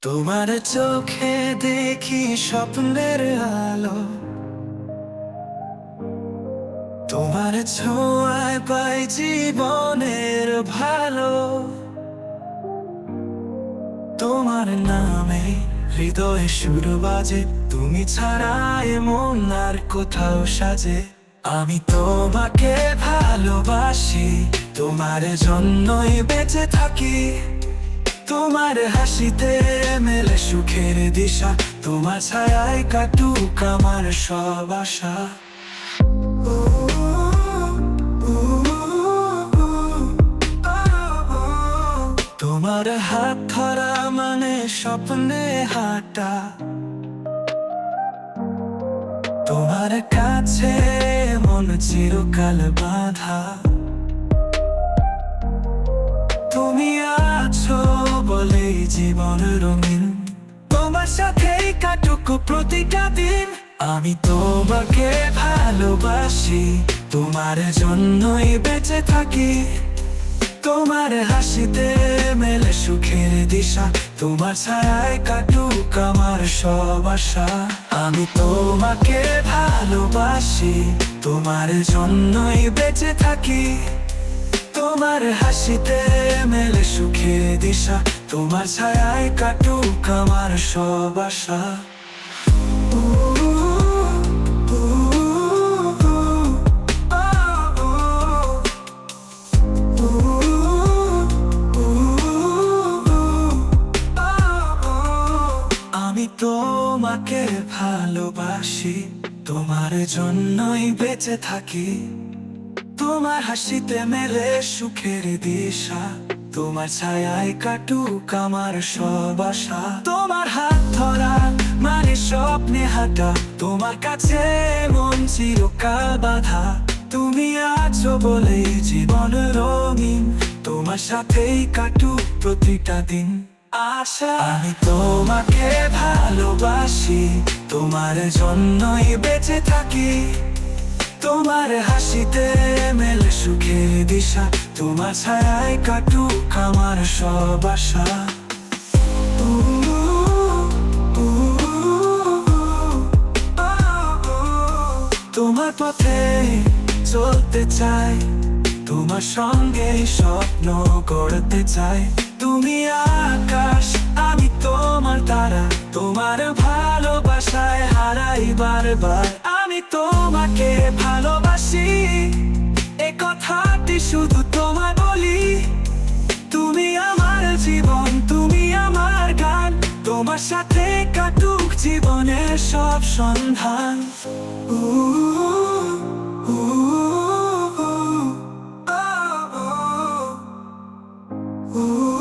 তোমার চোখে দেখি স্বপ্নের আলো, তোমার ছোঁয়ায় পাই জীবনের ভালো। তোমার নামে হৃদয়ে সুর বাজে, তুমি ছাড়া এ মন আর কোথাও সাজে। আমি তোমাকে ভালোবাসি, তোমার জন্যই বেঁচে থাকি। তোমার হাসিতে মেলে সুখের দিশা, তোমার ছায়ায় কাটুক আমার সব আশা। তোমার হাত ধরা মানে স্বপ্নে হাঁটা, তোমার কাছে মন চিরকাল বাঁধা। তুমি আছো বলেই জীবন রঙিন, তোমার সাথেই কাটুক প্রতিটা দিন। আমি তোমাকে ভালোবাসি, তোমার জন্যই বেঁচে থাকি। তোমার হাসিতে মেলে সুখের দিশা, তোমার ছায়ায় কাটুক আমার সব আশা। আমি তোমাকে ভালোবাসি, তোমার জন্যই বেঁচে থাকি। তোমার হাসিতে মেলে সুখের দিশা, তোমার ছায়ায় কাটুক আমার সব আশা। আমি তোমাকে ভালোবাসি, তোমার জন্যই বেঁচে থাকি। তোমার হাসিতে মেলে সুখের দিশা, তোমার ছায়ায় কাটুক আমার সব আশা। তোমার হাত ধরা মানে স্বপ্নে হাঁটা, তোমার কাছে মন চিরকাল বাঁধা। তুমি আছো বলে জীবন রঙিন, তোমার সাথেই কাটুক প্রতিটা দিন আশা। আমি তোমাকে ভালোবাসি, তোমার জন্যই বেঁচে থাকি। তোমার হাসিতে মেলে সুখের দিশা, তোমার ছায়ায় কাটুক আমার সব আশা। তোমার পথে চলতে চাই, তোমার সঙ্গে স্বপ্ন গড়তে চাই। তুমি আকাশ, আমি তোমার তারা, তোমার ভালোবাসায় হারাই বারবার। আমি তোমাকে ভালোবাসি, এ কথাটি শুধু তোমায় বলি। তুমি আমার জীবন, তুমি আমার গান, তোমার সাথে কাটুক জীবনের সব সন্ধান। উ উ উ উ উ